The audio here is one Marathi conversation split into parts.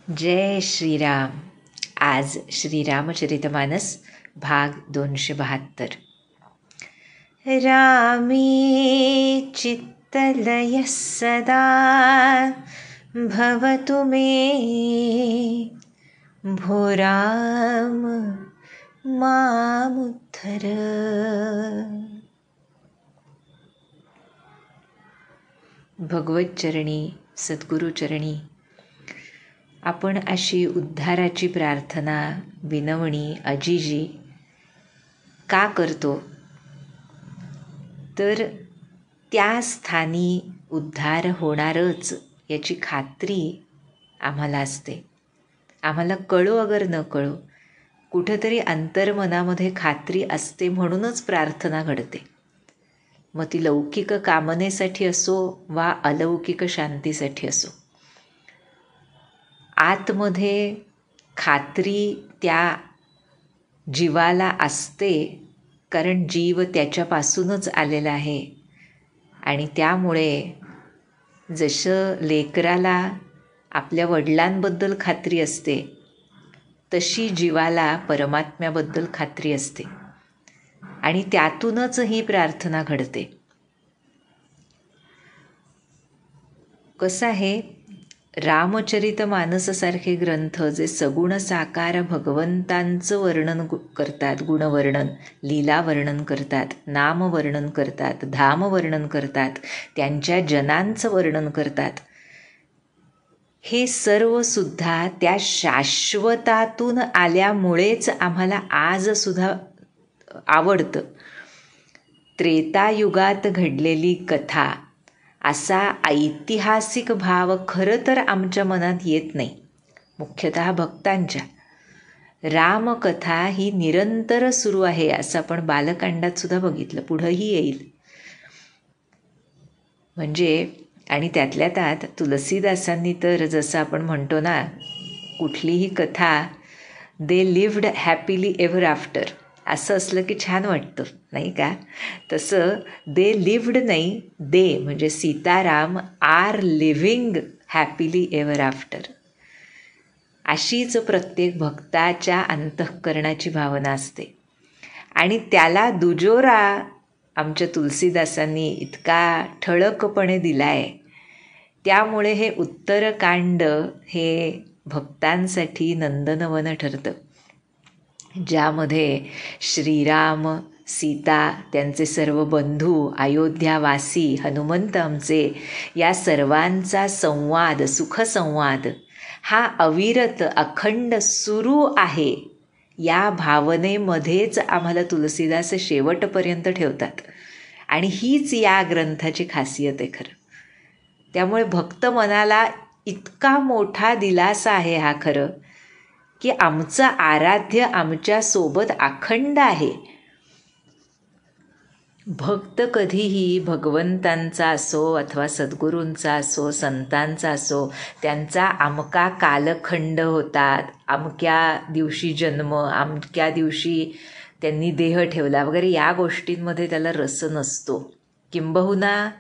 जय श्रीराम. आज श्रीरामचरितमानस भाग 272. रामे चित्तलयः सदा भवतु मे, भो राम मामुद्धर. भगवतचरणी सद्गुरुचरणी आपण अशी उद्धाराची प्रार्थना, विनवणी, अजिजी का करतो? तर त्या स्थानी उद्धार होणारच याची खात्री आम्हाला असते. आम्हाला कळो अगर न कळो, कुठंतरी अंतर्मनामध्ये खात्री असते, म्हणूनच प्रार्थना घडते. मग ती लौकिक कामनेसाठी असो वा अलौकिक शांतीसाठी असो, आतमध्ये खात्री त्या जीवाला असते, कारण जीव त्याच्यापासूनच आलेला आहे. आणि त्यामुळे जसं लेकराला आपल्या वडिलांबद्दल खात्री असते, तशी जीवाला परमात्म्याबद्दल खात्री असते. आणि त्यातूनच ही प्रार्थना घडते. कसं आहे, रामचरितमानसासारखे ग्रंथ जे सगुण साकार भगवंतांचं वर्णन करतात, गुणवर्णन, लीलावर्णन करतात, नामवर्णन करतात, धामवर्णन करतात, त्यांच्या जनांचं वर्णन करतात, हे सर्वसुद्धा त्या शाश्वतातून आल्यामुळेच आम्हाला आजसुद्धा आवडतं. त्रेतायुगात घडलेली कथा असा ऐतिहासिक भाव खरं तर आमच्या मनात येत नाही, मुख्यतः भक्तांच्या. रामकथा ही निरंतर सुरू आहे, असं आपण बालकांडात सुद्धा बघितलं, पुढंही येईल. म्हणजे आणि त्यातल्या त्यात तुलसीदासांनी तर जसं आपण म्हणतो ना, कुठलीही कथा they lived happily ever after असं असलं की छान वाटतं, नाही का? तसं दे लिव्ड नाही, दे म्हणजे Sitaram are living happily ever after. अशीच प्रत्येक भक्ताच्या अंतःकरणाची भावना असते. आणि त्याला दुजोरा आमच्या तुलसीदासांनी इतका ठळकपणे दिला आहे. त्यामुळे हे उत्तरकांड हे भक्तांसाठी नंदनवन ठरतं, ज्यामध्ये श्रीराम, सीता, त्यांचे सर्व बंधू, अयोध्यावासी, हनुमंत आमचे, या सर्वांचा संवाद, सुखसंवाद हा अविरत अखंड सुरू आहे. या भावनेमध्येच आम्हाला तुलसीदास शेवटपर्यंत ठेवतात. आणि हीच या ग्रंथाची खासियत आहे खरं. त्यामुळे भक्त मनाला इतका मोठा दिलासा आहे हा खरं, की आमचं आराध्य आमच्यासोबत अखंड आहे. भक्त कधीही भगवंतांचा असो अथवा सद्गुरूंचा असो, संतांचा असो, त्यांचा अमका कालखंड होतात, अमक्या दिवशी जन्म, अमक्या दिवशी त्यांनी देह ठेवला वगैरे, या गोष्टींमध्ये त्याला रस नसतो. किंबहुना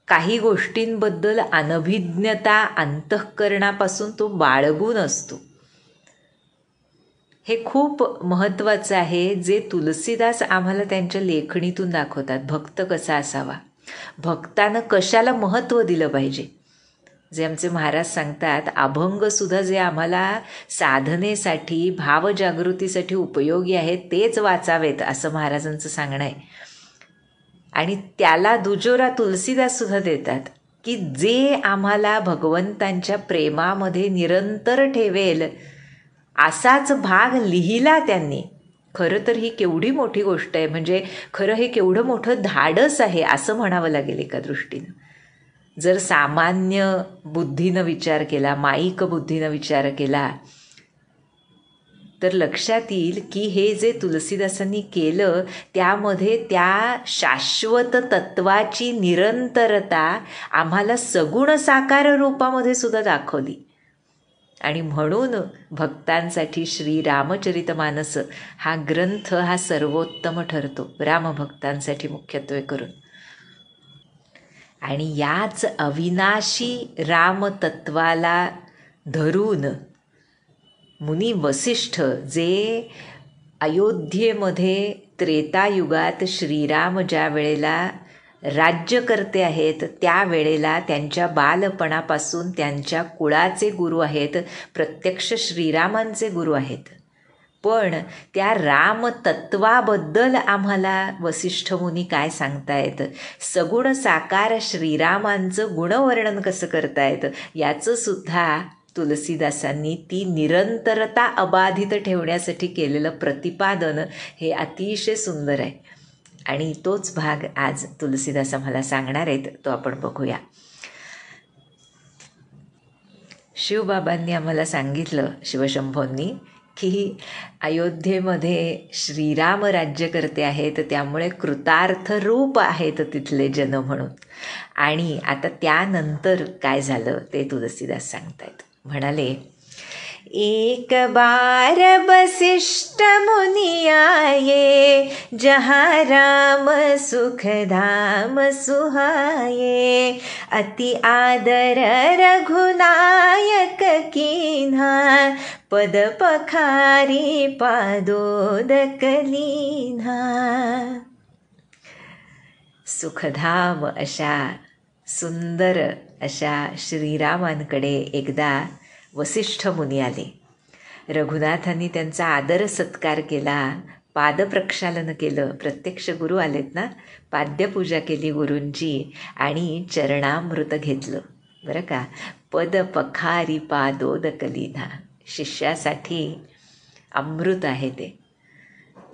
काही गोष्टींबद्दल अनभिज्ञता अंतःकरणापासून तो बाळगून असतो. हे खूप महत्त्वाचं आहे, जे तुलसीदास आम्हाला त्यांच्या लेखणीतून दाखवतात. भक्त कसा असावा, भक्तानं कशाला महत्त्व दिलं पाहिजे. जे आमचे महाराज सांगतात, अभंगसुद्धा जे आम्हाला साधनेसाठी, भावजागृतीसाठी उपयोगी आहेत, तेच वाचावेत, असं महाराजांचं सांगणं आहे. आणि त्याला दुजोरा तुलसीदाससुद्धा देतात, की जे आम्हाला भगवंतांच्या प्रेमामध्ये निरंतर ठेवेल असाच भाग लिहिला त्यांनी. खरं तर ही केवढी मोठी गोष्ट आहे, म्हणजे खरं हे केवढं मोठं धाडस आहे असं म्हणावं लागेल एका दृष्टीनं. जर सामान्य बुद्धीनं विचार केला, माईक बुद्धीनं विचार केला, तर लक्षात येईल की हे जे तुलसीदासांनी केलं त्यामध्ये त्या शाश्वत तत्वाची निरंतरता आम्हाला सगुण साकार रूपामध्ये सुद्धा दाखवली. आणि म्हणून भक्तांसाठी श्रीरामचरितमानस हा ग्रंथ हा सर्वोत्तम ठरतो, रामभक्तांसाठी मुख्यत्वे करून. आणि याच अविनाशी रामतत्वाला धरून मुनी वसिष्ठ जे अयोध्येमध्ये त्रेतायुगात श्रीराम ज्या वेळेला राज्यकर्ते आहेत त्यावेळेला त्यांच्या बालपणापासून त्यांच्या कुळाचे गुरु आहेत, प्रत्यक्ष श्रीरामांचे गुरु आहेत. पण त्या रामतत्वाबद्दल आम्हाला वसिष्ठ मुनी काय सांगतायत, सगुण साकार श्रीरामांचं गुणवर्णन कसं करतायत, याचं सुद्धा तुलसीदासांनी ती निरंतरता अबाधित ठेवण्यासाठी केलेलं प्रतिपादन हे अतिशय सुंदर आहे. आणि तोच भाग आज तुलसीदास आम्हाला सांगणार आहेत, तो आपण बघूया. शिवबाबांनी आम्हाला सांगितलं, शिवशंभोंनी, की अयोध्येमध्ये श्रीराम राज्यकर्ते आहेत, त्यामुळे कृतार्थ रूप आहेत तिथले जन म्हणून. आणि आता त्यानंतर काय झालं ते तुलसीदास सांगतायत. म्हणाले, एक बार वसिष्ठ मुनि आये, जहाँ राम सुख धाम सुहाये, अति आदर रघुनायक कीन्हा, पद पखारी पादोदक लीन्हा. सुखधाम अशा सुंदर अशा श्रीरामांकडे एकदा वसिष्ठ मुनी आले. रघुनाथांनी त्यांचा आदर सत्कार केला, पादप्रक्षालन केलं. प्रत्यक्ष गुरु आलेत ना, पाद्यपूजा केली गुरूंची आणि चरणामृत घेतलं. बरं का, पद पखारी पादोदक लीन्हा. शिष्यासाठी अमृत आहे ते.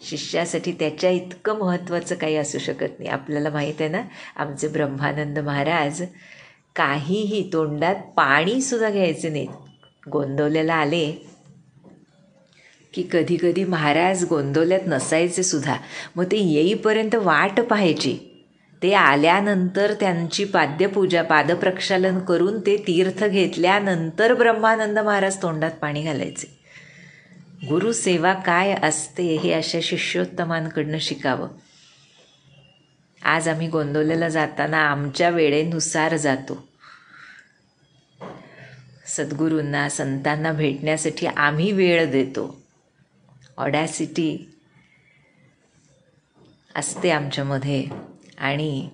शिष्यासाठी त्याच्या इतकं महत्त्वाचं काही असू शकत नाही. आपल्याला माहीत आहे ना, आमचे ब्रह्मानंद महाराज काहीही तोंडात पाणीसुद्धा घ्यायचे नाहीत. गोंदवल्याला आले की कधी कधी महाराज गोंदवल्यात नसायचे सुद्धा. मग ते येईपर्यंत वाट पाहायची. ते आल्यानंतर त्यांची पाद्यपूजा पादप्रक्षालन करून ते तीर्थ घेतल्यानंतर ब्रह्मानंद महाराज तोंडात पाणी घालायचे. गुरुसेवा काय असते हे अशा शिष्योत्तमांकडनं शिकावं. आज आम्ही गोंदवल्याला जाताना आमच्या वेळेनुसार जातो. सद्गुरूंना संतांना भेटण्यासाठी आम्ही वेळ देतो. ऑडॅसिटी असते आमच्यामध्ये आणि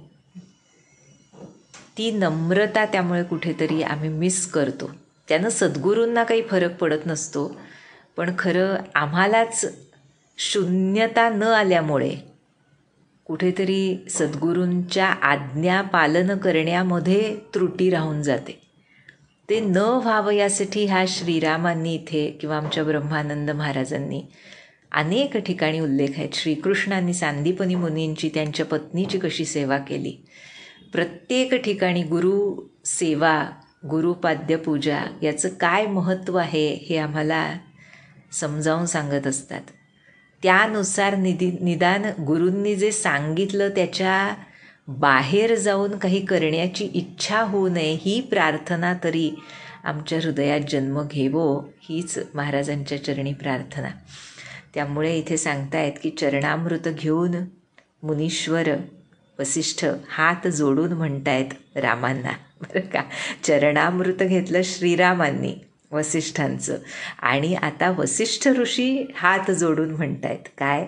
ती नम्रता त्यामुळे कुठेतरी आम्ही मिस करतो. त्यानं सद्गुरूंना काही फरक पडत नसतो, पण खरं आम्हालाच शून्यता न आल्यामुळे कुठेतरी सद्गुरूंच्या आज्ञा पालन करण्यामध्ये त्रुटी राहून जाते. ते न व्हावं यासाठी ह्या श्रीरामांनी इथे किंवा आमच्या ब्रह्मानंद महाराजांनी अनेक ठिकाणी उल्लेख आहेत. श्रीकृष्णांनी सांदीपनी मुनींची त्यांच्या पत्नीची कशी सेवा केली. प्रत्येक ठिकाणी गुरु सेवा, गुरुपाद्यपूजा याचं काय महत्त्व आहे हे आम्हाला समजावून सांगत असतात. त्यानुसार निदान गुरूंनी जे सांगितलं त्याच्या बाहेर जाऊन काही करण्याची इच्छा होऊ नये ही प्रार्थना तरी आमच्या हृदयात जन्म घेवो, हीच महाराजांच्या चरणी प्रार्थना. त्यामुळे इथे सांगतायत की चरणामृत घेऊन मुनीश्वर वसिष्ठ हात जोडून म्हणतायत रामांना. बरं का, चरणामृत घेतलं श्रीरामांनी वसिष्ठांचं आणि आता वसिष्ठ ऋषी हात जोडून म्हणतायत काय,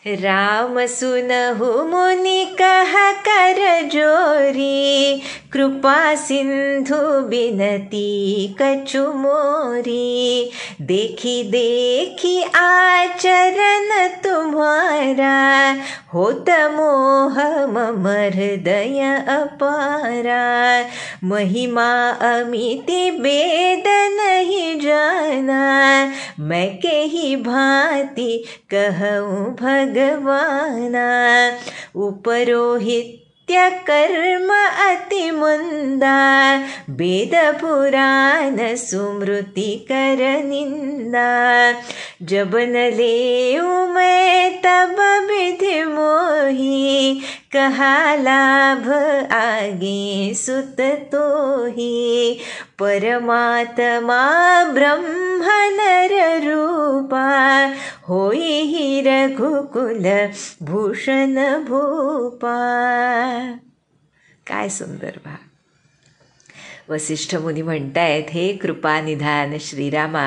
राम सुनहु मुनि कहा कर जोरी, कृपा सिंधु बिनती कछु मोरी, देखी देखी आचरण तुम्हारा, होत मोह मम हृदय अपारा, महिमा अमिति वेद नहीं जाना, मैं के ही भांति कहूँ भगवाना, उपरोहित्य कर्म अति मंदा, वेद पुराण सुमृति कर निंदा, जब न लेऊं मैं तब विधि मोही, कहा लाभ आगे सुत तोही, परमात्मा ब्रह्म नर रूपा, होई ही रघुकुल भूषण भूपा. काय सुंदर भा. वसिष्ठ मुनी म्हणतायत, हे कृपानिधान श्रीरामा,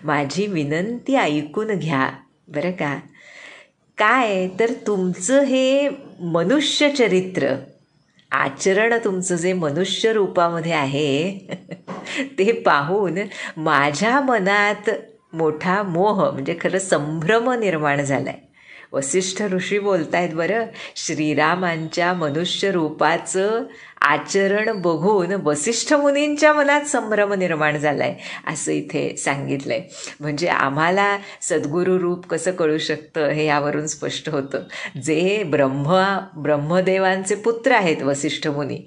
माझी विनंती ऐकून घ्या. बरं का, काय तर तुमचं हे मनुष्य चरित्र, आचरण तुमचं जे मनुष्य रूपामध्ये आहे ते पाहून माझ्या मनात मोठा मोह म्हणजे खरं संभ्रम निर्माण झाला आहे. वसिष्ठ ऋषी बोलतायत बरं, श्रीरामांच्या मनुष्य रूपाचं आचरण बघून वसिष्ठ मुनींच्या मनात संभ्रम निर्माण झाला आहे असं इथे सांगितलं आहे. म्हणजे आम्हाला सद्गुरू रूप कसं कळू शकतं हे यावरून स्पष्ट होतं. जे ब्रह्मदेवांचे पुत्र आहेत वसिष्ठ मुनी,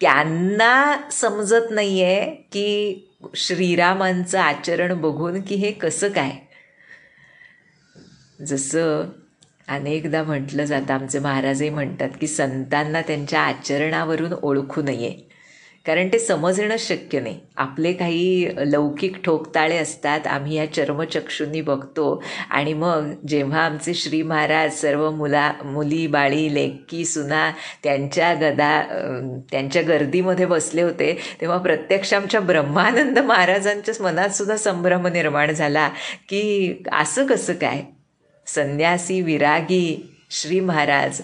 त्यांना समजत नाही आहे की श्रीरामांचं आचरण बघून की हे कसं काय. जसं अनेकदा म्हटलं जातं, आमचे महाराजही म्हणतात की संतांना त्यांच्या आचरणावरून ओळखू नये, कारण ते समजणं शक्य नाही. आपले काही लौकिक ठोकताळे असतात, आम्ही या चर्मचक्षुंनी बघतो. आणि मग जेव्हा आमचे श्री महाराज सर्व मुली बाळी लेकी सुना त्यांच्या गर्दीमध्ये बसले होते, तेव्हा प्रत्यक्ष आमच्या ब्रह्मानंद महाराजांच्या मनात सुद्धा संभ्रम निर्माण झाला की असं कसं काय, संन्यासी विरागी श्री महाराज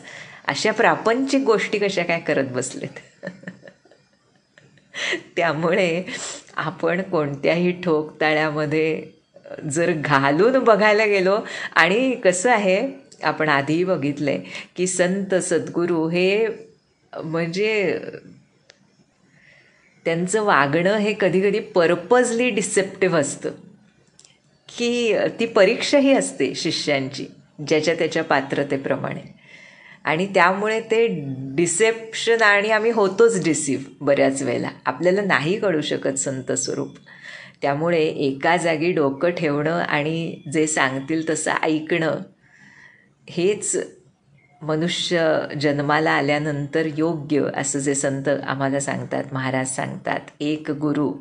अशा प्रापंचिक गोष्टी कशा काय करत बसलेत. त्यामुळे आपण कोणत्याही ठोकताळ्यामध्ये जर घालून बघायला गेलो, आणि कसं आहे आपण आधीही बघितलं आहे की संत सद्गुरू हे म्हणजे त्यांचं वागणं हे कधीकधी पर्पजली डिसेप्टिव्ह असतं, की ती परीक्षाही असते शिष्यांची ज्याच्या त्याच्या पात्रतेप्रमाणे. आणि त्यामुळे ते डिसेप्शन, आणि आम्ही होतोच डिसीव्ह बऱ्याच वेळेला, आपल्याला नाही कळू शकत संत स्वरूप. त्यामुळे एका जागी डोकं ठेवणं आणि जे सांगतील तसं ऐकणं हेच मनुष्य जन्माला आल्यानंतर योग्य असं जे संत आम्हाला सांगतात, महाराज सांगतात, एक गुरु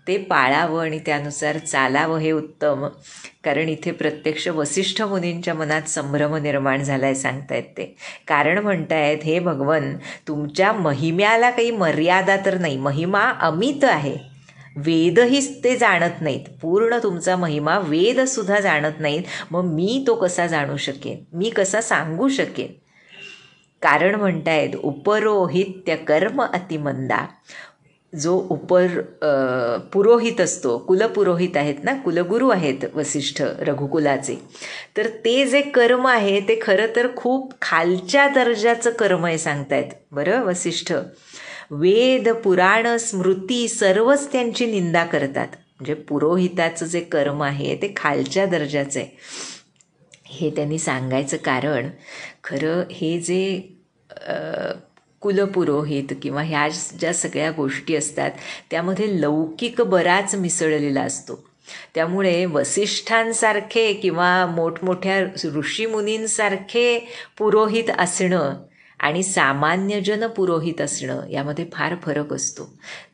ते पाळावं आणि त्यानुसार चालावं हे उत्तम. कारण इथे प्रत्यक्ष वसिष्ठ मुनींच्या मनात संभ्रम निर्माण झाला आहे सांगतायत ते. कारण म्हणतायत, हे भगवन, तुमच्या महिम्याला काही मर्यादा तर नाही, महिमा अमित आहे, वेदही ते जाणत नाहीत, पूर्ण तुमचा महिमा वेदसुद्धा जाणत नाहीत, मग मी तो कसा जाणू शकेन, मी कसा सांगू शकेन. कारण म्हणतायत, उपरोहित्य कर्म अतिमंदा, जो पुरोहित असतो, कुलपुरोहित आहेत ना, कुलगुरू आहेत वसिष्ठ रघुकुलाचे, तर ते जे कर्म आहे ते खरं तर खूप खालच्या दर्जाचं कर्म आहे सांगतायत बरं वसिष्ठ. वेद पुराण स्मृती सर्वच त्यांची निंदा करतात. म्हणजे पुरोहिताचं जे कर्म आहे ते खालच्या दर्जाचं आहे हे त्यांनी सांगायचं. कारण खरं हे जे कुलपुरोहित किंवा ह्या ज्या सगळ्या गोष्टी असतात त्यामध्ये लौकिक बराच मिसळलेला असतो. त्यामुळे वसिष्ठांसारखे किंवा मोठमोठ्या ऋषीमुनींसारखे पुरोहित असणं आणि सामान्यजन पुरोहित असणं यामध्ये फार फरक असतो.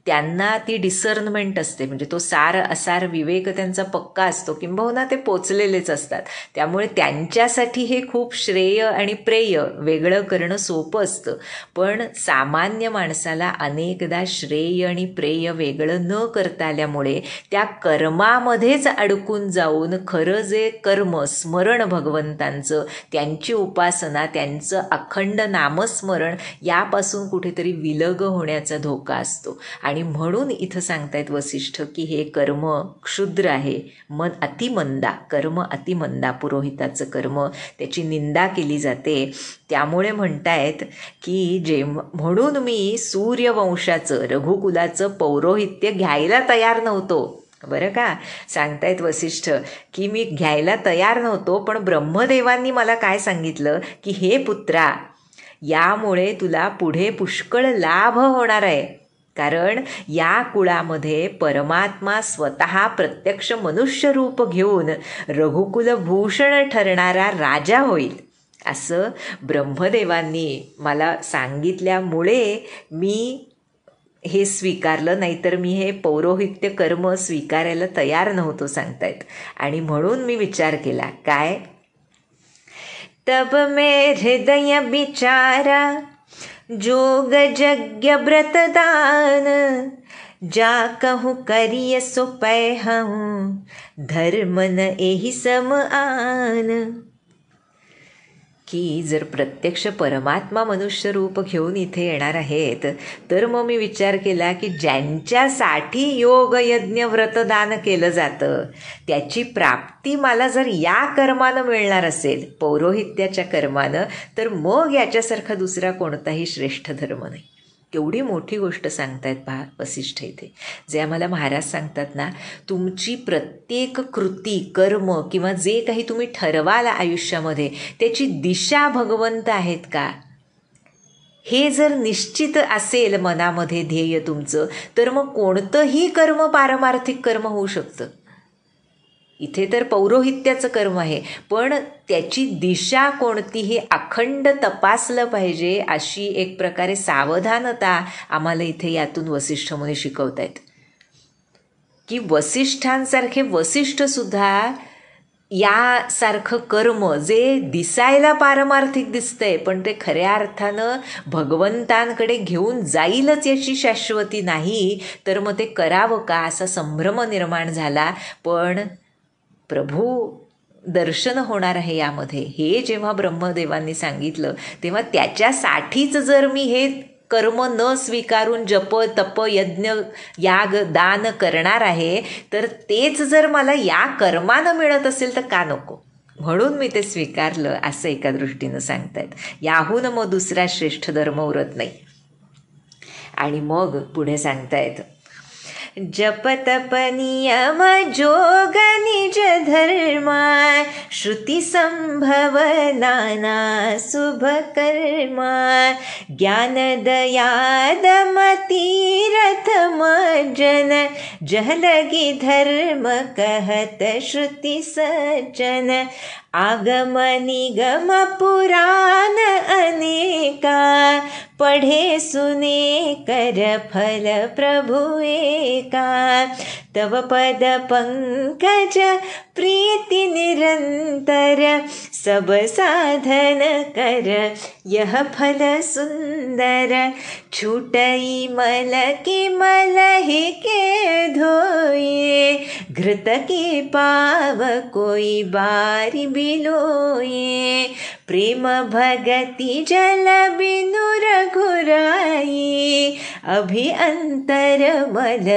त्यांना ती डिसर्नमेंट असते, म्हणजे तो सार असार विवेक त्यांचा पक्का असतो, किंबहुना ते पोचलेलेच असतात. त्यामुळे त्यांच्यासाठी हे खूप श्रेय आणि प्रेय वेगळं करणं सोपं असतं. पण सामान्य माणसाला अनेकदा श्रेय आणि प्रेय वेगळं न करता आल्यामुळे त्या कर्मामध्येच अडकून जाऊन खरं जे कर्म स्मरण भगवंतांचं, त्यांची उपासना, त्यांचं अखंड नामस्मरण यापासून कुठेतरी विलग होण्याचा धोका असतो. आणि म्हणून इथं सांगतायत वसिष्ठ की हे कर्म क्षुद्र आहे, अतिमंदा, कर्म अतिमंदा, पुरोहिताचं कर्म त्याची निंदा केली जाते. त्यामुळे म्हणतायत की म्हणून मी सूर्यवंशाचं रघुकुलाचं पौरोहित्य घ्यायला तयार नव्हतो. बरं का, सांगतायत वसिष्ठ की मी घ्यायला तयार नव्हतो, पण ब्रह्मदेवांनी मला काय सांगितलं की हे पुत्रा, यामुळे तुला पुढे पुष्कळ लाभ होणार आहे. कारण या कुळामध्ये परमात्मा स्वतः प्रत्यक्ष मनुष्य रूप घेऊन रघुकुलभूषण ठरणारा राजा होईल असं ब्रह्मदेवांनी मला सांगितल्यामुळे मी हे स्वीकारलं, नाहीतर मी हे पौरोहित्य कर्म स्वीकारायला तयार नव्हतो सांगतायत. आणि म्हणून मी विचार केला काय, तब मे हृदय बिचारा जोग यज्ञ व्रतदान, जा कहूँ करिय सो पैहूँ, धर्म न एहि सम आन. की जर प्रत्यक्ष परमात्मा मनुष्य रूप घेऊन इथे येणार आहेत, तर मग मी विचार केला की ज्यांच्यासाठी योग यज्ञ व्रतदान केलं जातं त्याची प्राप्ती मला जर या कर्मानं मिळणार असेल, पौरोहित्याच्या कर्मानं, तर मग याच्यासारखा दुसरा कोणताही श्रेष्ठ धर्म नाही. केवढी मोठी गोष्ट सांगतायत पहा वसिष्ठ इथे. जे आम्हाला महाराज सांगतात ना, तुमची प्रत्येक कृती, कर्म किंवा जे काही तुम्ही ठरवाल आयुष्यामध्ये, त्याची दिशा भगवंत आहेत का, हे जर निश्चित असेल मनामध्ये ध्येय तुमचं, तर मग कोणतंही कर्म पारमार्थिक कर्म होऊ शकतं. इथे तर पौरोहित्याचं कर्म आहे, पण त्याची दिशा कोणती हे अखंड तपासलं पाहिजे, अशी एक प्रकारे सावधानता आम्हाला इथे यातून वसिष्ठ मुनी शिकवतायत. की वसिष्ठांसारखे वसिष्ठसुद्धा यासारखं कर्म जे दिसायला पारमार्थिक दिसतंय पण ते खऱ्या अर्थानं भगवंतांकडे घेऊन जाईलच याची शाश्वती नाही, तर मग ते करावं का असा संभ्रम निर्माण झाला. पण प्रभू दर्शन होणार आहे यामध्ये, हे जेव्हा ब्रह्मदेवांनी सांगितलं तेव्हा त्याच्यासाठीच जर मी हे कर्म न स्वीकारून जप तप यज्ञ याग दान करणार आहे, तर तेच जर मला या कर्मानं मिळत असेल तर का नको, म्हणून मी ते स्वीकारलं, असं एका दृष्टीनं सांगतायत. याहून मग दुसरा श्रेष्ठ धर्म उरत नाही. आणि मग पुढे सांगतायत, जप तप नियम जोग निज धर्मा, श्रुती संभव नाना शुभ कर्मा, ज्ञान दया दम तीरथ मज्जन, जह लगी धर्म कहत श्रुति सज्जन, आगम निगम पुराण अनेका, पढ़े सुने कर फल प्रभु एका, तव पद पंकज प्रीति निरंतर, सब साधन कर यह फल सुंदर, छूटई मल की मलहि के धोए, घृत की पाव कोई बारी बिलोए, प्रेम भगति जल बिनु रघुराई, अभि अंतर मल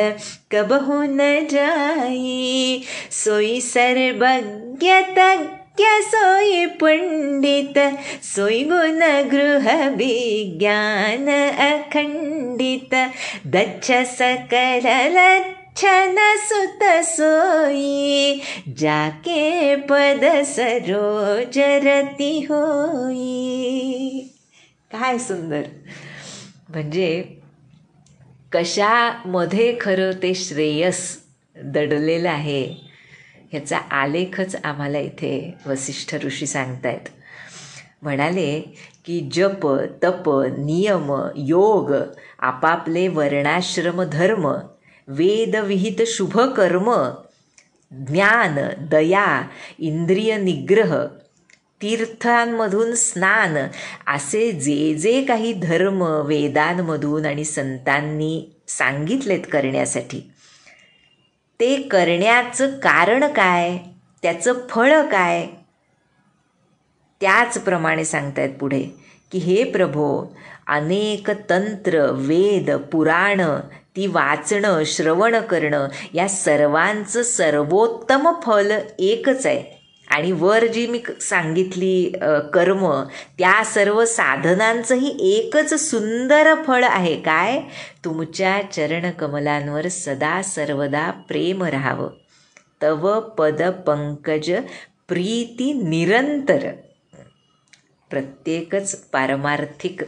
कबहु न जाई, सोई सर्वज्ञ तज्ञ सोई पंडित, सोई गुण गृह विज्ञान अखंडित, दक्ष सकल लक्षण सुत सोई, जाके पद सरोज रती होई. काय सुंदर. म्हणजे कशामध्ये खरं ते श्रेयस दडलेलं आहे ह्याचा आलेखच आम्हाला इथे वसिष्ठ ऋषी सांगतायत. म्हणाले की जप तप नियम योग आपापले वर्णाश्रम धर्म, वेदविहित शुभ कर्म, ज्ञान दया इंद्रिय निग्रह, तीर्थांमधून स्नान, असे जे जे काही धर्म वेदांमधून आणि संतांनी सांगितलेत करण्यासाठी, ते करण्याचं कारण काय, त्याचं फळ काय, त्याचप्रमाणे सांगतायत पुढे की हे प्रभो, अनेक तंत्र वेद पुराण ती वाचणं श्रवण करणं या सर्वांचं सर्वोत्तम फल एकच आहे. आणि वर जी मी सांगितली कर्म, त्या सर्व साधनांचंही एकच सुंदर फळ आहे. काय? तुमच्या चरणकमलांवर सदा सर्वदा प्रेम राहावं, तव पद पंकज प्रीती निरंतर. प्रत्येकच पारमार्थिक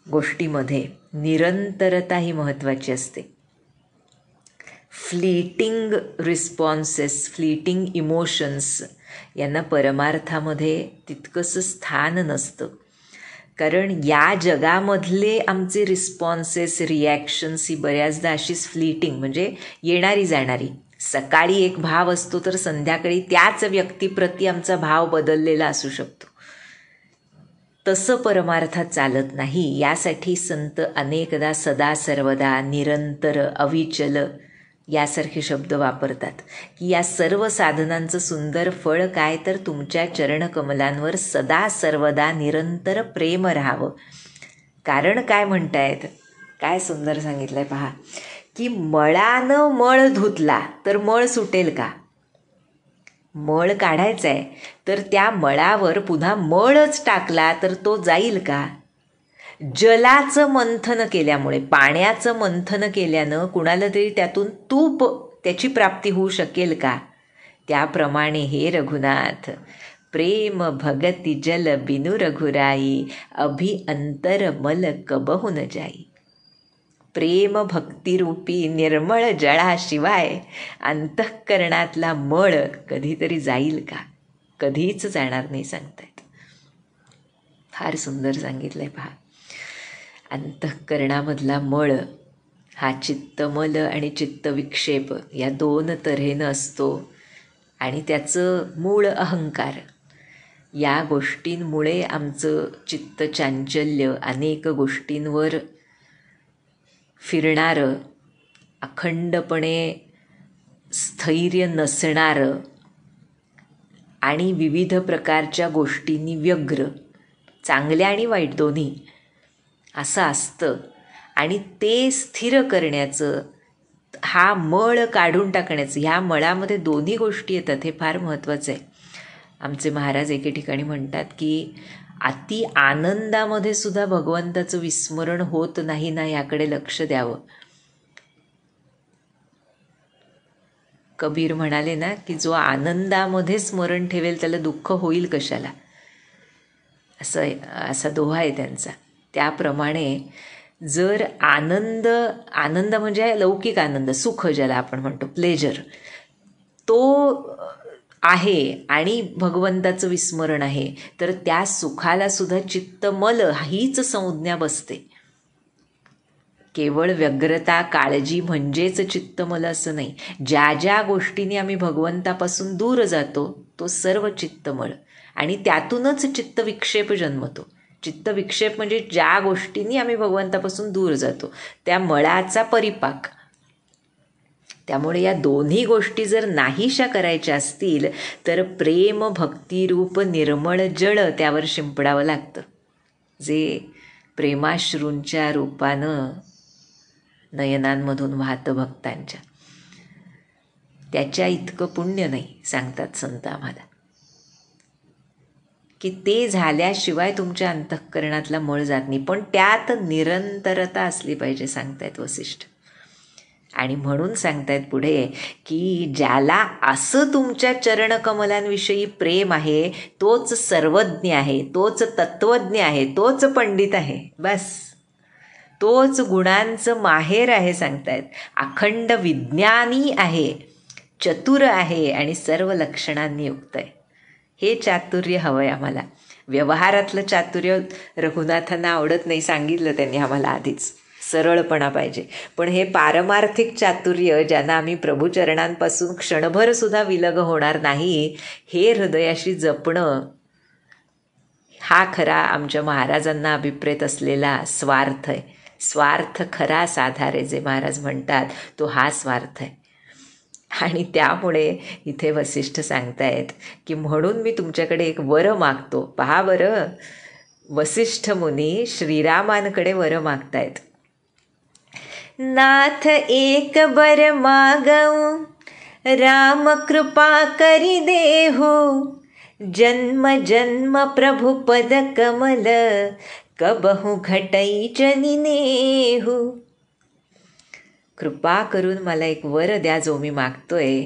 गोष्टीमध्ये निरंतरता ही महत्त्वाची असते. फ्लीटिंग रिस्पॉन्सेस, फ्लीटिंग इमोशन्स यांना परमार्थामध्ये तितकंसं स्थान नसतं. कारण या जगामधले आमचे रिस्पॉन्सेस रिॲक्शन्स ही बऱ्याचदा अशीच फ्लीटिंग, म्हणजे येणारी जाणारी. सकाळी एक भाव असतो तर संध्याकाळी त्याच व्यक्तीप्रती आमचा भाव बदललेला असू शकतो. तसं परमार्थात चालत नाही. यासाठी संत अनेकदा सदा सर्वदा, निरंतर, अविचल यासारखे शब्द वापरतात की या सर्व साधनांचं सुंदर फळ काय, तर तुमच्या चरणकमलांवर सदा सर्वदा निरंतर प्रेम राहावं. कारण काय म्हणतायत, काय सुंदर सांगितलं आहे पहा, की मळानं मळ धुतला तर मळ सुटेल का? मळ काढायचा आहे तर त्या मळावर पुन्हा मळच टाकला तर तो जाईल का? जलाचं मंथन केल्यामुळे, पाण्याचं मंथन केल्यानं कुणाला तरी त्यातून तूप त्याची प्राप्ती होऊ शकेल का? त्याप्रमाणे हे रघुनाथ, प्रेम भगती जल बिनु रघुराई, अभि अंतर मल कबहु न जाई. प्रेम भक्तिरूपी निर्मळ जळाशिवाय अंतःकरणातला मळ कधीतरी जाईल का? कधीच जाणार नाही सांगतायत. फार सुंदर सांगितलंय पहा. अंतःकरणामधला मळ हा चित्तमल आणि चित्तविक्षेप या दोन तऱ्हेनं असतो आणि त्याचं मूळ अहंकार. या गोष्टींमुळे आमचं चित्त चांचल्य, अनेक गोष्टींवर फिरणारं, अखंडपणे स्थैर्य नसणारं आणि विविध प्रकारच्या गोष्टींनी व्यग्र, चांगल्या आणि वाईट दोन्ही असं असतं. आणि ते स्थिर करण्याचं, हा मळ काढून टाकण्याचं, ह्या मळामध्ये दोन्ही गोष्टी येतात. हे फार महत्त्वाचं आहे. आमचे महाराज एके ठिकाणी म्हणतात की अति आनंदामध्ये सुद्धा भगवंताचं विस्मरण होत नाही ना, याकडे लक्ष द्यावं. कबीर म्हणाले ना की जो आनंदामध्ये स्मरण ठेवेल त्याला दुःख होईल कशाला, असा दोहा आहे त्यांचा. त्याप्रमाणे जर आनंद म्हणजे लौकिक आनंद, सुख ज्याला आपण म्हणतो, प्लेजर, तो आहे आणि भगवंताचं विस्मरण आहे, तर त्या सुखाला सुद्धा चित्तमल हीच संज्ञा बसते. केवळ व्यग्रता, काळजी म्हणजेच चित्तमल असं नाही. ज्या ज्या गोष्टींनी आम्ही भगवंतापासून दूर जातो तो सर्व चित्तमळ, आणि त्यातूनच चित्तविक्षेप जन्मतो. चित्तविक्षेप म्हणजे ज्या गोष्टींनी आम्ही भगवंतापासून दूर जातो त्या मळाचा परिपाक. त्यामुळे या दोन्ही गोष्टी जर नाहीशा करायच्या असतील तर प्रेम भक्तिरूप निर्मळ जळ त्यावर शिंपडावं लागतं, जे प्रेमाश्रूंच्या रूपानं नयनांमधून वाहतं भक्तांच्या. त्याच्या इतकं पुण्य नाही सांगतात संत आम्हाला, की ते झाल्याशिवाय तुमच्या अंतःकरणातला मळ जात नाही. पण त्यात निरंतरता असली पाहिजे सांगतायत वसिष्ठ. आणि म्हणून सांगतायत पुढे की ज्याला असं तुमच्या चरणकमलांविषयी प्रेम आहे तोच सर्वज्ञ आहे, तोच तत्वज्ञ आहे, तोच पंडित आहे. बस, तोच गुणांचं माहेर आहे सांगतायत. अखंड विज्ञानी आहे, चतुर आहे आणि सर्व लक्षणांनी युक्त आहे. हे चातुर्य हवं आहे आम्हाला. व्यवहारातलं चातुर्य रघुनाथांना आवडत नाही, सांगितलं त्यांनी आम्हाला आधीच. सरळपणा पाहिजे. पण हे पारमार्थिक चातुर्य, ज्यांना आम्ही प्रभुचरणांपासून क्षणभरसुद्धा विलग होणार नाही, हे हृदयाशी जपणं, हा खरा आमच्या महाराजांना अभिप्रेत असलेला स्वार्थ आहे. स्वार्थ खरा साधारे जे महाराज म्हणतात तो हा स्वार्थ आहे. आणि त्यामुळे इथे वसिष्ठ सांगतायत की म्हणून मी तुमच्याकडे एक वर मागतो. पहा बरं, वसिष्ठ मुनी श्रीरामांकडे वर मागतायत. नाथ एक बर मागऊ, राम कृपा करी देहू, जन्म जन्म प्रभु पद कमल, कबहु घटई जनी नेहू. कृपा करून मला एक वर द्या जो मी मागतोय,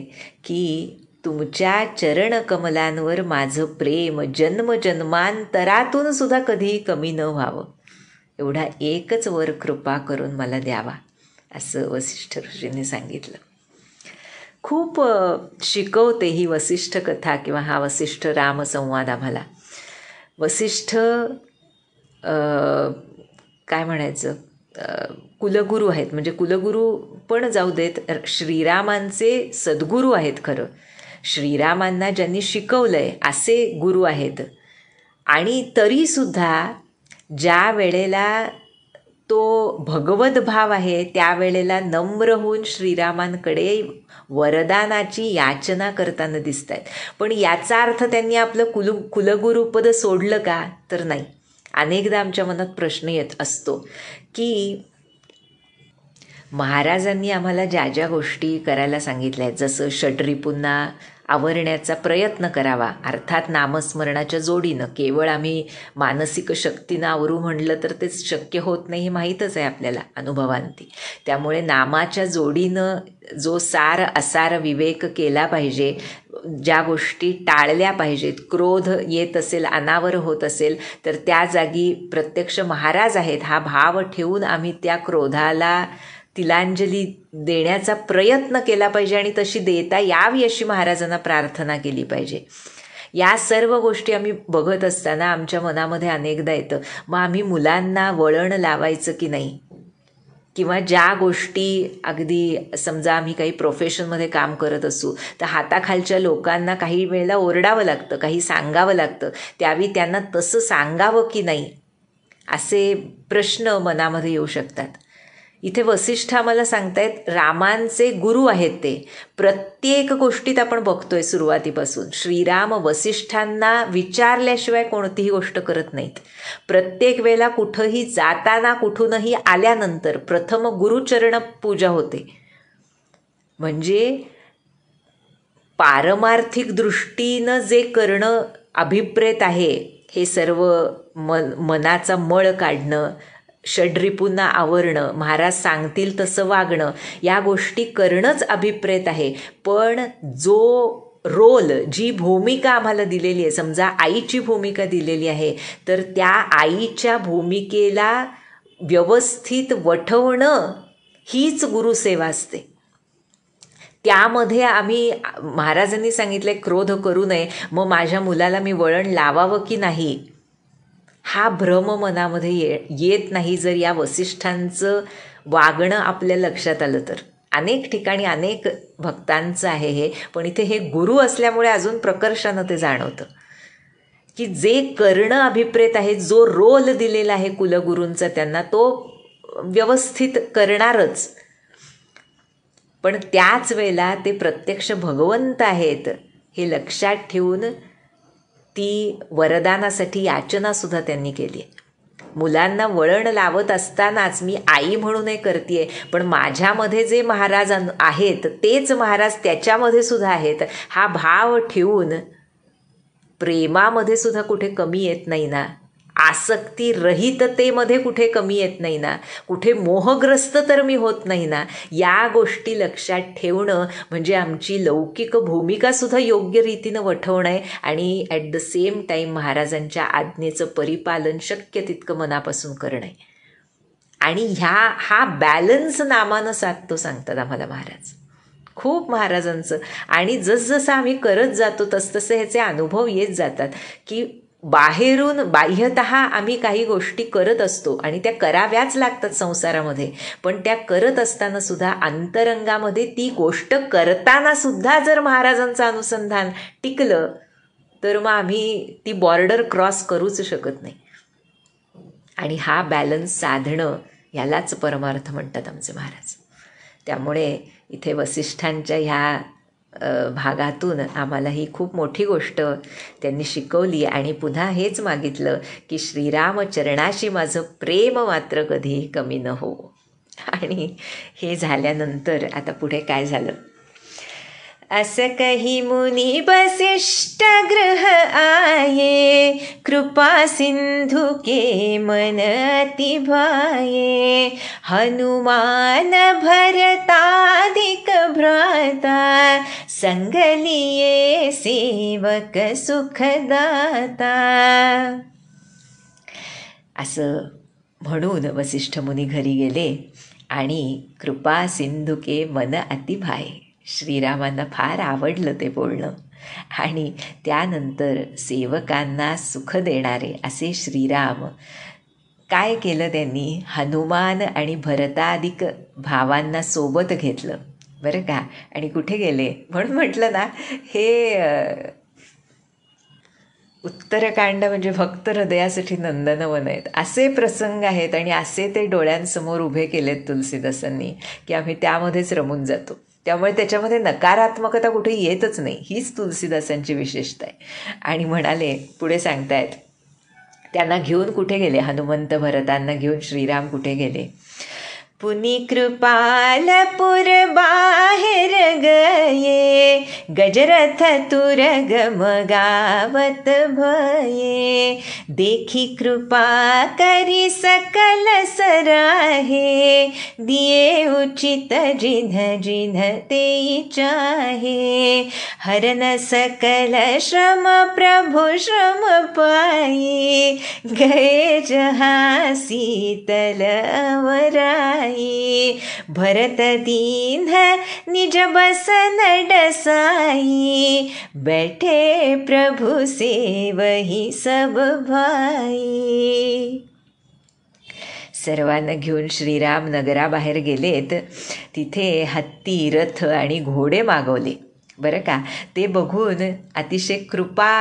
की तुमच्या चरणकमलांवर माझं प्रेम जन्मजन्मांतरातून सुद्धा कधीही कमी न व्हावं. एवढा एकच वर कृपा करून मला द्यावा, असं वसिष्ठ ऋषींनी सांगितलं. खूप शिकवते ही वसिष्ठ कथा किंवा हा वसिष्ठ रामसंवाद आम्हाला. वसिष्ठ काय म्हणायचं, कुलगुरू आहेत. म्हणजे कुलगुरू पण जाऊ देत, श्रीरामांचे सद्गुरू आहेत. खरं श्रीरामांना ज्यांनी शिकवलं आहे असे गुरु आहेत. आणि तरीसुद्धा ज्या वेळेला तो भगवत भाव आहे त्यावेळेला नम्र होऊन श्रीरामांकडे वरदानाची याचना करताना दिसत आहेत. पण याचा अर्थ त्यांनी आपलं कुलगुरुपद सोडलं का? तर नाही. अनेकदा आमच्या मनात प्रश्न येत असतो की महाराजांनी आम्हाला ज्या ज्या गोष्टी करायला सांगितल्या आहेत, जसं षड्रिपूंना आवरण्याचा प्रयत्न करावा, अर्थात नामस्मरणाच्या जोडीनं. केवळ आम्ही मानसिक शक्तीनं आवरू म्हणलं तर तेच शक्य होत नाही, हे माहीतच आहे आपल्याला अनुभवांती. त्यामुळे नामाच्या जोडीनं जो सार असार विवेक केला पाहिजे, ज्या गोष्टी टाळल्या पाहिजेत, क्रोध येत असेल, अनावर होत असेल तर त्या जागी प्रत्यक्ष महाराज आहेत हा भाव ठेवून आम्ही त्या क्रोधाला तिलांजली देण्याचा प्रयत्न केला पाहिजे आणि तशी देता यावी अशी महाराजांना प्रार्थना केली पाहिजे. या सर्व गोष्टी आम्ही बघत असताना आमच्या मनामध्ये अनेकदा येतं, मग आम्ही मुलांना वळण लावायचं की नाही? किंवा ज्या गोष्टी अगदी समजा आम्ही काही प्रोफेशनमध्ये काम करत असू तर हाताखालच्या लोकांना काही वेळेला ओरडावं लागतं, काही सांगावं लागतं, त्यावेळी त्यांना तसं सांगावं की नाही असे प्रश्न मनामध्ये येऊ शकतात. इथे वसिष्ठ आम्हाला सांगतायत रामांचे गुरु आहेत ते. प्रत्येक गोष्टीत आपण बघतोय सुरुवातीपासून श्रीराम वसिष्ठांना विचारल्याशिवाय कोणतीही गोष्ट करत नाहीत. प्रत्येक वेळेला कुठंही जाताना कुठूनही आल्यानंतर प्रथम गुरुचरण पूजा होते. म्हणजे पारमार्थिक दृष्टीनं जे करणं अभिप्रेत आहे, हे सर्व मनाचा मळ काढणं, षड्रिपूंना आवरणं, महाराज सांगतील तसं वागणं, या गोष्टी करणंच अभिप्रेत आहे. पण जो रोल, जी भूमिका आम्हाला दिलेली आहे, समजा आईची भूमिका दिलेली आहे, तर त्या आईच्या भूमिकेला व्यवस्थित वठवणं हीच गुरुसेवा असते. त्यामध्ये आम्ही, महाराजांनी सांगितलं क्रोध करू नये, मग माझ्या मुलाला मी वळण लावावं की नाही, हा भ्रम मनामध्ये येत नाही जर या वसिष्ठांचं वागणं आपल्या लक्षात आलं तर. अनेक ठिकाणी अनेक भक्तांचं आहे हे, पण इथे हे गुरु असल्यामुळे अजून प्रकर्षानं ते जाणवतं की जे करणं अभिप्रेत आहे, जो रोल दिलेला आहे कुलगुरूंचा त्यांना, तो व्यवस्थित करणारच. पण त्याच वेळेला ते प्रत्यक्ष भगवंत आहेत हे लक्षात ठेवून ती वरदानासाठी याचनासुद्धा त्यांनी केली आहे. मुलांना वळण लावत असतानाच मी आई म्हणूनही करते, पण माझ्यामध्ये जे महाराज आहेत तेच महाराज त्याच्यामध्ये सुद्धा आहेत, हा भाव ठेवून प्रेमामध्ये सुद्धा कुठे कमी येत नाही ना, आसक्ती रहिततेमध्ये कुठे कमी येत नाही ना, कुठे मोहग्रस्त तर मी होत नाही ना, या गोष्टी लक्षात ठेवणं म्हणजे आमची लौकिक भूमिकासुद्धा योग्य रीतीनं वठवणं आहे आणि ॲट द सेम टाईम महाराजांच्या आज्ञेचं परिपालन शक्य तितकं मनापासून करणं आहे. आणि हा बॅलन्स नामानं साधतो सांगतात आम्हाला महाराज. खूप महाराजांचं. आणि जसजसं आम्ही करत जातो तसतसे ह्याचे अनुभव येत जातात की बाहेरून बाह्यतः आम्ही काही गोष्टी करत असतो आणि त्या कराव्याच लागतात संसारामध्ये, पण त्या करत असताना सुद्धा अंतरंगामध्ये ती गोष्ट करताना सुद्धा जर महाराजांचं अनुसंधान टिकलं तर मग आम्ही ती बॉर्डर क्रॉस करूच शकत नाही. आणि हा बॅलन्स साधणं यालाच परमार्थ म्हणतात आमचे महाराज. त्यामुळे इथे वसिष्ठांच्या ह्या भागातून आम्हाला ही खूप मोठी गोष्ट त्यांनी शिकवली आणि पुन्हा हेच मागितलं की श्रीराम चरणाशी माझं प्रेम मात्र कधी कमी न हो. आणि हे झाल्यानंतर आता पुढे काय झालं, असं कही मुनी वसिष्ठ ग्रह आये, कृपा सिंधु के मन अति भाये, हनुमान भरतादिक भ्राता, संग लिए सेवक सुखदाता. असं म्हणून वसिष्ठ मुनी घरी गेले आणि कृपा सिंधु के मन अति भाये, श्रीरामांना फार आवडलं ते बोलणं. आणि त्यानंतर सेवकांना सुख देणारे असे श्रीराम काय केलं त्यांनी, हनुमान आणि भरतादिक भावांना सोबत घेतलं बरं का. आणि कुठे गेले म्हणून म्हटलं ना, हे उत्तरकांड म्हणजे भक्त हृदयासाठी नंदनवन आहेत, असे प्रसंग आहेत आणि असे ते डोळ्यांसमोर उभे केलेत तुलसीदासांनी की आम्ही त्यामध्येच रमून जातो. त्यामुळे त्याच्यामध्ये नकारात्मकता कुठे येतच नाही, हीच तुलसीदासांची विशेषता आहे. आणि म्हणाले, पुढे सांगतायत, त्यांना घेऊन कुठे गेले हनुमंत भरतांना घेऊन श्रीराम कुठे गेले. पुनि कृपालपुर बाहेर गये, गजरथ तुरगम गावत भये. देखी कृपा करी सकल सराहे, दिये उचित जिन्ह जिन्ह ते चाहे. हरन सकल श्रम प्रभु श्रम पाये, गए जहाँ शीतल अवराये. भरत दीन निज बसन डसाई, बैठे प्रभु से वही सब भाई. सर्वांना घेऊन श्रीराम नगराबाहेर गेलेत. तिथे हत्ती, रथ आणि घोडे मागवले. बरं का, ते बघून अतिशय कृपा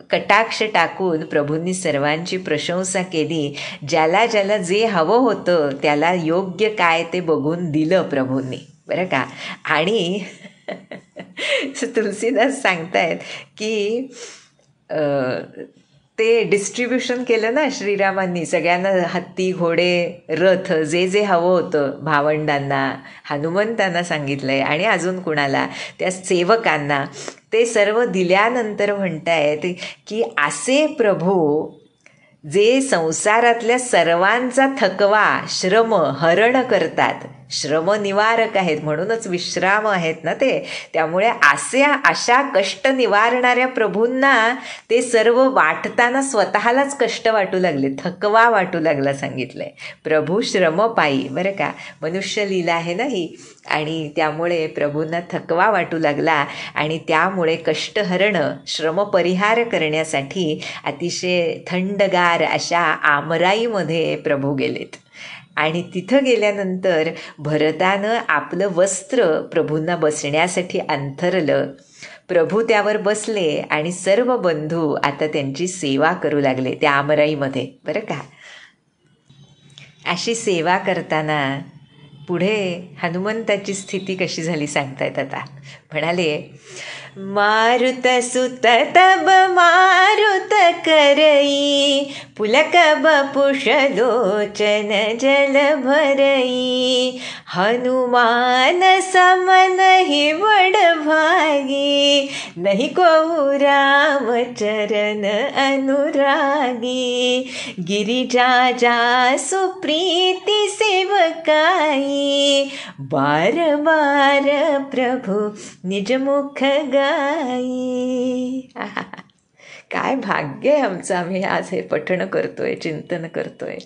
कटाक्ष टाकून प्रभूंनी सर्वांची प्रशंसा केली. ज्याला ज्याला जे हवं होतं त्याला योग्य काय ते बघून दिलं प्रभूंनी. बरं का, आणि तुलसीदास सांगतायत की ते डिस्ट्रीब्युशन केलं ना श्रीरामांनी, सगळ्यांना हत्ती, घोडे, रथ, जे जे हवं होतं भावंडांना, हनुमंतांना सांगितलं आहे आणि अजून कुणाला, त्या सेवकांना ते सर्व दिल्यानंतर म्हणतायत की असे प्रभू जे संसारातल्या सर्वांचा थकवा, श्रम हरण करतात, श्रमनिवारक आहेत, म्हणूनच विश्राम आहेत ना ते. त्यामुळे अशा कष्ट निवारणाऱ्या प्रभूंना ते सर्व वाटताना स्वतःलाच कष्ट वाटू लागले, थकवा वाटू लागला सांगितलंय. प्रभू श्रम पायी. बरं का, मनुष्य लीला आहे ना ही, आणि त्यामुळे प्रभूंना थकवा वाटू लागला आणि त्यामुळे कष्टहरण, श्रमपरिहार करण्यासाठी अतिशय थंडगार अशा आमराईमध्ये प्रभू गेलेत. आणि तिथं गेल्यानंतर भरतानं आपलं वस्त्र प्रभूंना बसण्यासाठी अंथरलं. प्रभू त्यावर बसले आणि सर्व बंधू आता त्यांची सेवा करू लागले त्या आमराईमध्ये. बरं का, अशी सेवा करताना पुढे हनुमंताची स्थिती कशी झाली सांगतायत आता. म्हणाले, मारुत सुत तब मारुत करई, पुलक बपुष लोचन जल भरई. हनुमान सम नहीं बड़ भागी, नहीं को राम चरण अनुरागी. गिरिजा जा सुप्रीति सेवकाई, बार बार प्रभु निज मुख गाई. काय भाग्य आहे आमचं, आम्ही आज हे पठण करतोय, चिंतन करतोय.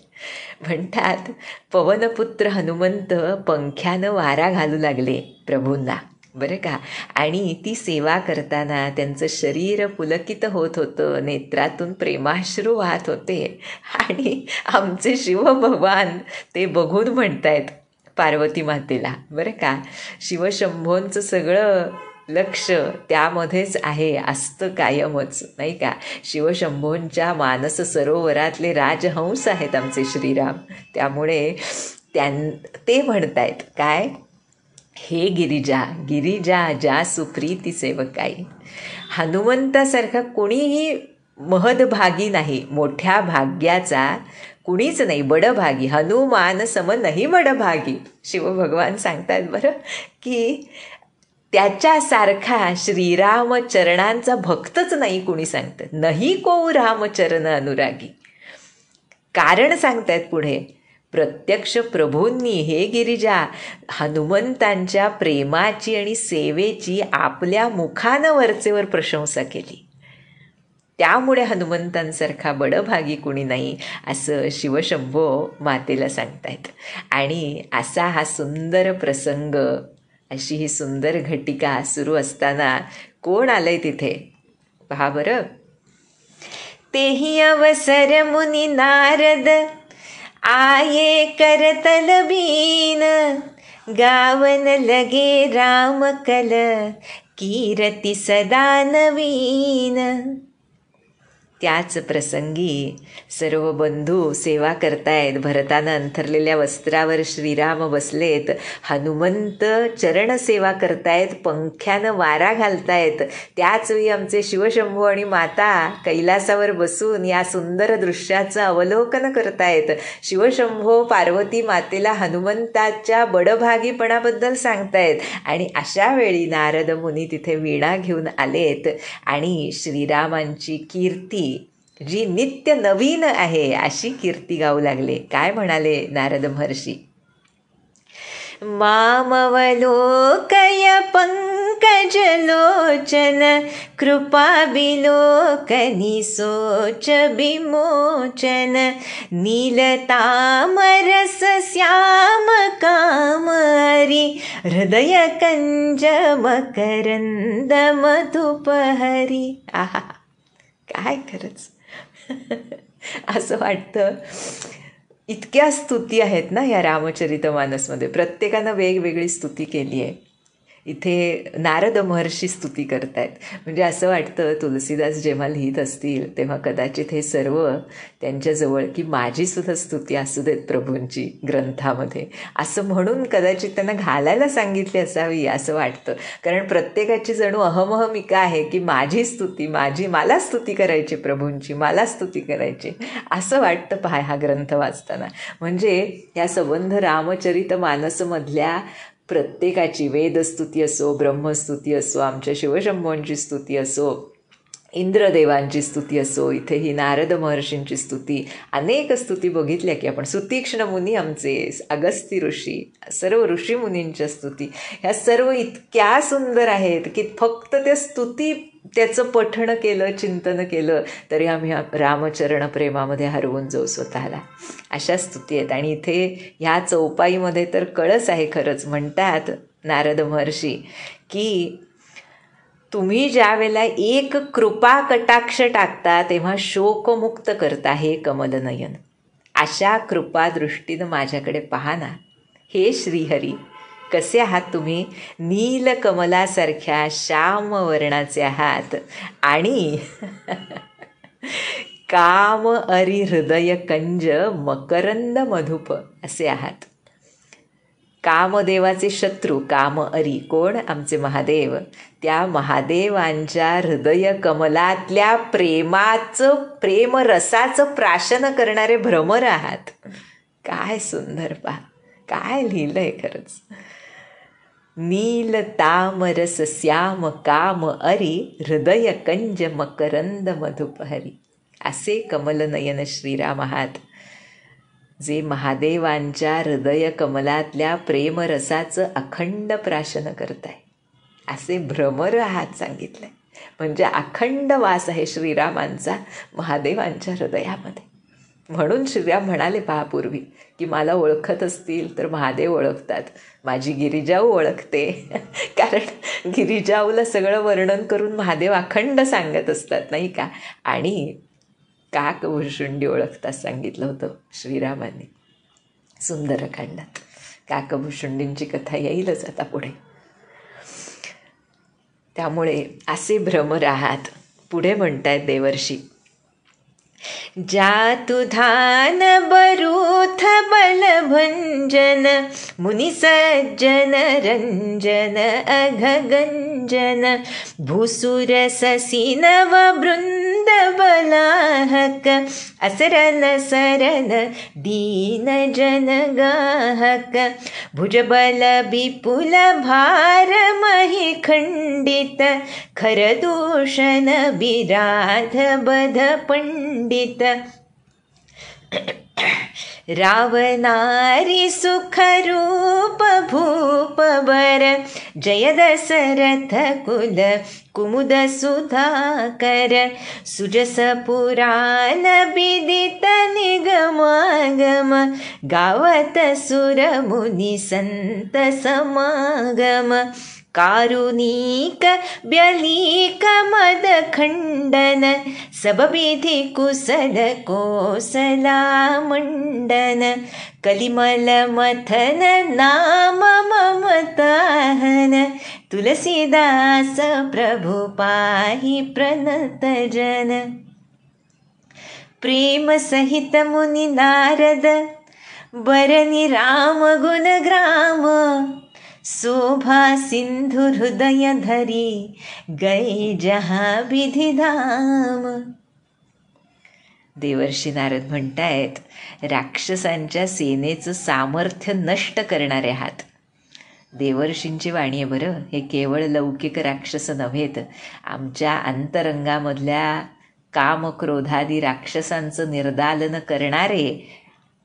म्हणतात, पवनपुत्र हनुमंत पंख्यानं वारा घालू लागले प्रभूंना. बरं का, आणि ती सेवा करताना त्यांचं शरीर पुलकित होत होतं, नेत्रातून प्रेमाश्रू वाहत होते. आणि आमचे शिवभगवान ते बघून म्हणतायत पार्वती मातेला. बरं का, शिवशंभोंचं सगळं लक्ष त्यामध्येच आहे, असतं कायमच, नाही का. शिवशंभोंच्या मानस सरोवरातले राजहंस आहेत आमचे श्रीराम. त्यामुळे ते म्हणतायत काय, हे गिरिजा, गिरिजा जा सुप्रीती सेवकाई. हनुमंतासारखा कोणीही महदभागी नाही, मोठ्या भाग्याचा कुणीच नाही, बडभागी. हनुमान सम नाही बडभागी. शिवभगवान सांगतात बरं की त्याच्यासारखा श्रीरामचरणांचा भक्तच नाही कुणी, सांगतात नाही को रामचरण अनुरागी. कारण सांगतायत पुढे, प्रत्यक्ष प्रभूंनी हे गिरिजा हनुमंतांच्या प्रेमाची आणि सेवेची आपल्या मुखानं वरचेवर प्रशंसा केली. त्यामुळे हनुमंतांसारखा बडभागी कुणी नाही, असं शिवशंभो मातेला सांगतायत. आणि असा हा सुंदर प्रसंग, अशी ही सुंदर घटिका सुरू असताना कोण आलंय तिथे पहा बरं. तेही अवसर मुनी नारद आये करतल बीन, गावन लगे राम कल कीरती सदा नवीन. त्याच प्रसंगी सर्व बंधू सेवा करतायत. भरतानं अंथरलेल्या वस्त्रावर श्रीराम बसलेत. हनुमंत चरणसेवा करतायत, पंख्यानं वारा घालतायत. त्याचवेळी आमचे शिवशंभू आणि माता कैलासावर बसून या सुंदर दृश्याचं अवलोकन करतायत. शिवशंभो पार्वती मातेला हनुमंताच्या बडभागीपणाबद्दल सांगतायत. आणि अशा वेळी नारद मुनी तिथे वीणा घेऊन आलेत आणि श्रीरामांची कीर्ती जी नित्य नवीन आहे अशी कीर्ती गाऊ लागले. काय म्हणाले नारद महर्षी? मामवलोकय पंकजलोचन कृपाविलोकनी सोच विमोचन नीलतामरस श्याम कामरी हृदय कंज मकरंद मधुपहरी. आहा, काय खरंच असं वाटतं. इतक्या स्तुती आहेत ना या रामचरितमानसमध्ये. प्रत्येकानं वेगवेगळी स्तुती केली आहे. इथे नारद महर्षी स्तुती करतायत. म्हणजे असं वाटतं तुलसीदास जेव्हा लिहित असतील तेव्हा कदाचित हे सर्व त्यांच्याजवळ की माझीसुद्धा स्तुती असू देत प्रभूंची ग्रंथामध्ये, असं म्हणून कदाचित त्यांना घालायला सांगितली असावी असं वाटतं. कारण प्रत्येकाची जणू अहमहमिका आहे की माझी स्तुती, मला स्तुती करायची प्रभूंची, मला स्तुती करायची असं वाटतं. पहा हा ग्रंथ वाचताना. म्हणजे या संबंध रामचरितमानसमधल्या प्रत्येकाची वेदस्तुती असो, ब्रह्मस्तुती असो, आमच्या शिवशंभोंची स्तुती असो, इंद्रदेवांची स्तुती असो, इथे ही नारद महर्षींची स्तुती, अनेक स्तुती बघितल्या की आपण. सुतीक्ष्ण मुनी आमचे, अगस्ती ऋषी, सर्व ऋषीमुनींच्या स्तुती ह्या सर्व इतक्या सुंदर आहेत की फक्त त्या स्तुती त्याचं पठण केलं, चिंतन केलं तरी आम्ही रामचरण प्रेमामध्ये हरवून जाऊ स्वतःला. अशा स्तुती आहेत. आणि इथे ह्या चौपाईमध्ये तर कळस आहे खरंच. म्हणतात नारद महर्षी की तुम्ही ज्या वेळेला एक कृपा कटाक्ष टाकता तेव्हा शोकमुक्त करता हे कमलनयन. अशा कृपादृष्टीनं माझ्याकडे पहा ना हे श्रीहरी. कसे आहात तुम्ही? नीलकमलासारख्या श्याम वर्णाचे आहात आणि काम अरी हृदय कंज मकरंद मधुप असे आहात. कामदेवाचे शत्रू काम अरी कोण? आमचे महादेव. त्या महादेवांच्या हृदय कमलातल्या प्रेमरसाचं प्राशन करणारे भ्रमर आहात. काय सुंदर पहा, काय लिहिलंय खरंच. नील तामरस श्याम काम अरी हृदय कंज मकरंद मधुपहरी. असे कमलनयन श्रीराम आहात जे महादेवांच्या हृदय कमलातल्या प्रेमरसाचं अखंड प्राशन करताय. असे भ्रमर आहात सांगितलंय. म्हणजे अखंड वास आहे श्रीरामांचा महादेवांच्या हृदयामध्ये. म्हणून श्रीराम म्हणाले पहा पूर्वी की मला ओळखत असतील तर महादेव ओळखतात, माझी गिरिजाऊ ओळखते. कारण गिरिजाऊला सगळं वर्णन करून महादेव अखंड सांगत असतात नाही का. आणि काकभुषुंडी ओळखतात सांगितलं होतं श्रीरामांनी सुंदरकांडात. काकभुषुंडींची कथा येईलच आता पुढे. त्यामुळे असे भ्रमर आहात. पुढे म्हणतायत देवर्षी, जातुधान बरूथ बलभंजन मुनि सज्जन रंजन अघगंजन भूसुर ससीनव वृंद बलाहक असरन सरन दीन जन गाहक भुजबल विपुल भार मही खंडित खरदूषण विराध बध पंडित रावणारी सुखरूप भूप वर जय दशरथ कुल कुमुद सुधाकर सुजस पुराण विदित निगमागम गावत सुर मुनी संत समागम कारुणिक व्यलीक मद खंडन सब विधि कुशल कोसला मंडन कलिमल मथन नाम ममताहन तुलसीदास प्रभु पाहि प्रणत जन. प्रेम सहित मुनी नारद बरनी राम गुणग्राम, शोभा सिंधु हृदय धरी गए जहाँ विधी धाम. देवर्षी नारद म्हणतायत, राक्षसांच्या सेनेचं सामर्थ्य नष्ट करणारे आहात. देवर्षींची वाणी आहे बरं, हे केवळ लौकिक राक्षस नव्हेत, आमच्या अंतरंगामधल्या कामक्रोधादी राक्षसांचं निर्दालन करणारे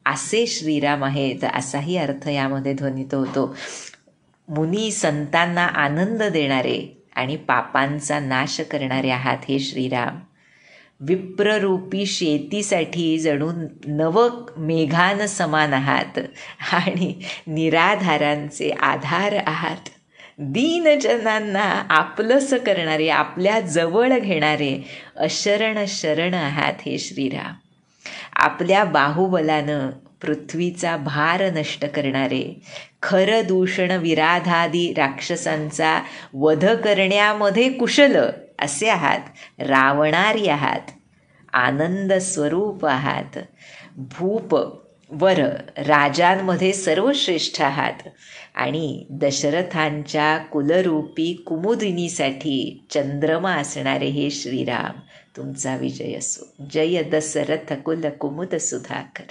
असे श्रीराम आहेत, असाही अर्थ यामध्ये ध्वनित होतो. मुनी संतांना आनंद देणारे आणि पापांचा नाश करणारे आहात हे श्रीराम. विप्ररूपी शेतीसाठी जणू नव मेघान समान आहात आणि निराधारांचे आधार आहात. दीनजनांना आपलंसं करणारे, आपल्या जवळ घेणारे अशरण शरण आहात हे श्रीराम. आपल्या बाहुबलानं पृथ्वीचा भार नष्ट करणारे, खरदूषण विराधादी राक्षसांचा वध करण्यामध्ये कुशल असे आहात. रावणारी आहात, आनंद स्वरूप आहात, भूप वर राजांमध्ये सर्वश्रेष्ठ आहात आणि दशरथांच्या कुलरूपी कुमुदिनीसाठी चंद्रमा असणारे हे श्रीराम. तुमचा विजय असो. जय दशरथ कुल कुमुद सुधाकर.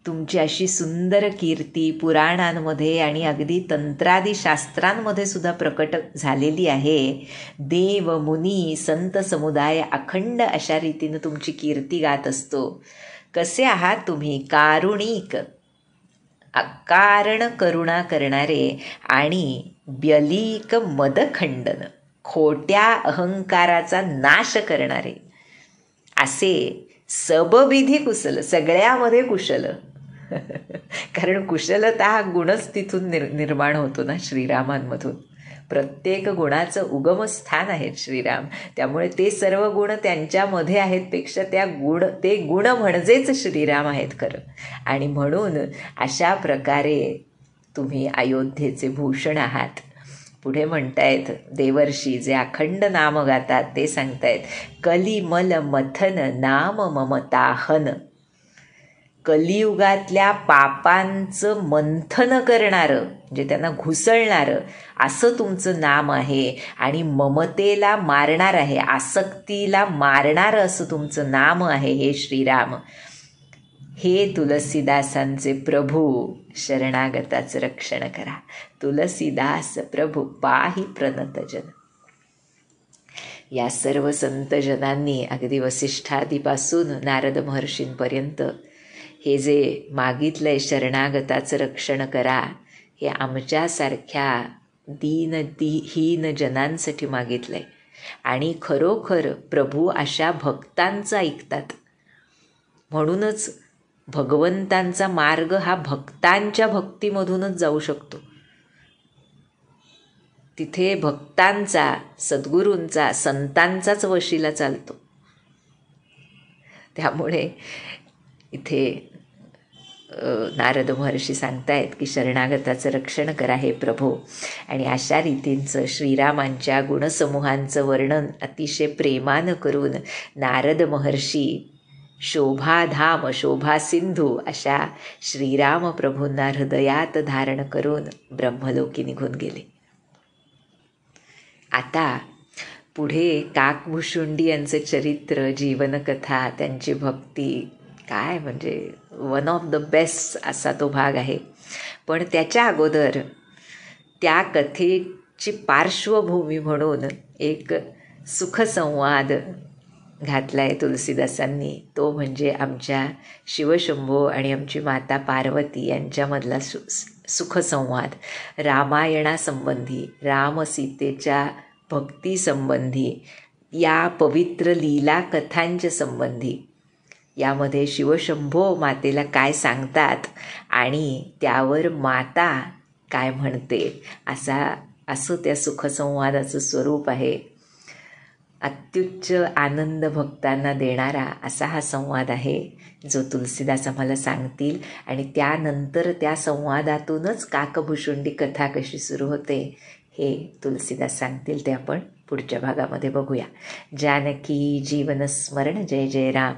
तुमची अशी सुंदर कीर्ती पुराणांमध्ये आणि अगदी तंत्रादी शास्त्रांमध्ये सुद्धा प्रकट झालेली आहे. देव मुनी संत समुदाय अखंड अशा रीतीनं तुमची कीर्ती गात असतो. कसे आहात तुम्ही? कारुणिक, अकारण करुणा करणारे आणि व्यलिक मदखंडन, खोट्या अहंकाराचा नाश करणारे असे सबविधी कुशल, सगळ्यामध्ये कुशल. कारण कुशलता हा गुणच तिथून निर्माण होतो ना श्रीरामांमधून. प्रत्येक गुणाचं उगमस्थान आहे श्रीराम. त्यामुळे ते सर्व गुण त्यांच्यामध्ये आहेत पेक्षा ते गुण म्हणजेच श्रीराम आहेत खरं. आणि म्हणून अशा प्रकारे तुम्ही अयोध्येचे भूषण आहात. पुढे म्हणतायत देवर्षी जे अखंड नाम गातात ते सांगतायत, कलिमल मथन नाम ममताहन. कलियुगातल्या पापांचं मंथन करणारं, म्हणजे त्यांना घुसळणारं असं तुमचं नाम आहे आणि ममतेला मारणार आहे, आसक्तीला मारणारं असं तुमचं नाम आहे हे श्रीराम. हे तुलसीदासांचे प्रभू, शरणागताचं रक्षण करा. तुलसीदास प्रभू पाही प्रणतजन. या सर्व संतजनांनी अगदी वसिष्ठादीपासून नारद महर्षींपर्यंत हे जे मागितलंय शरणागताचं रक्षण करा, हे आमच्यासारख्या हीन जनांसाठी मागितलंय. आणि खरोखर प्रभू अशा भक्तांचं ऐकतात. म्हणूनच भगवंतांचा मार्ग हा भक्तांच्या भक्तीमधूनच जाऊ शकतो. तिथे भक्तांचा, सद्गुरूंचा, संतांचाच वशिला चालतो. त्यामुळे इथे नारद महर्षी सांगतायत की शरणागताचं रक्षण करा हे प्रभो. आणि अशा रीतींचं श्रीरामांच्या गुणसमूहांचं वर्णन अतिशय प्रेमानं करून नारद महर्षी शोभाधाम, शोभासिंधू अशा श्रीराम प्रभूंना हृदयात धारण करून ब्रह्मलोकी निघून गेले. आता पुढे काकभुशुंडी यांचे चरित्र, जीवनकथा, त्यांची भक्ती, काय म्हणजे वन ऑफ द बेस्ट असा तो भाग आहे. पण त्याच्या अगोदर त्या कथेची पार्श्वभूमी म्हणून एक सुखसंवाद घातला आहे तुलसीदासांनी. तो म्हणजे आमच्या शिवशंभो आणि आमची माता पार्वती यांच्यामधला सुखसंवाद. रामायणासंबंधी, रामसीतेच्या भक्तीसंबंधी, या पवित्र लीला कथांच्या संबंधी. यामध्ये शिवशंभो मातेला काय सांगतात आणि त्यावर माता काय म्हणते असं त्या सुखसंवादाचं स्वरूप आहे. अत्युच्च आनंद भक्तांना देणारा असा हा संवाद आहे जो तुलसीदास आम्हाला सांगतील. आणि त्यानंतर त्या संवादातूनच काकभुशुंडी कथा कशी सुरू होते हे तुलसीदास सांगतील, ते आपण पुढच्या भागामध्ये बघूया. जानकी जीवन स्मरण. जय जय राम.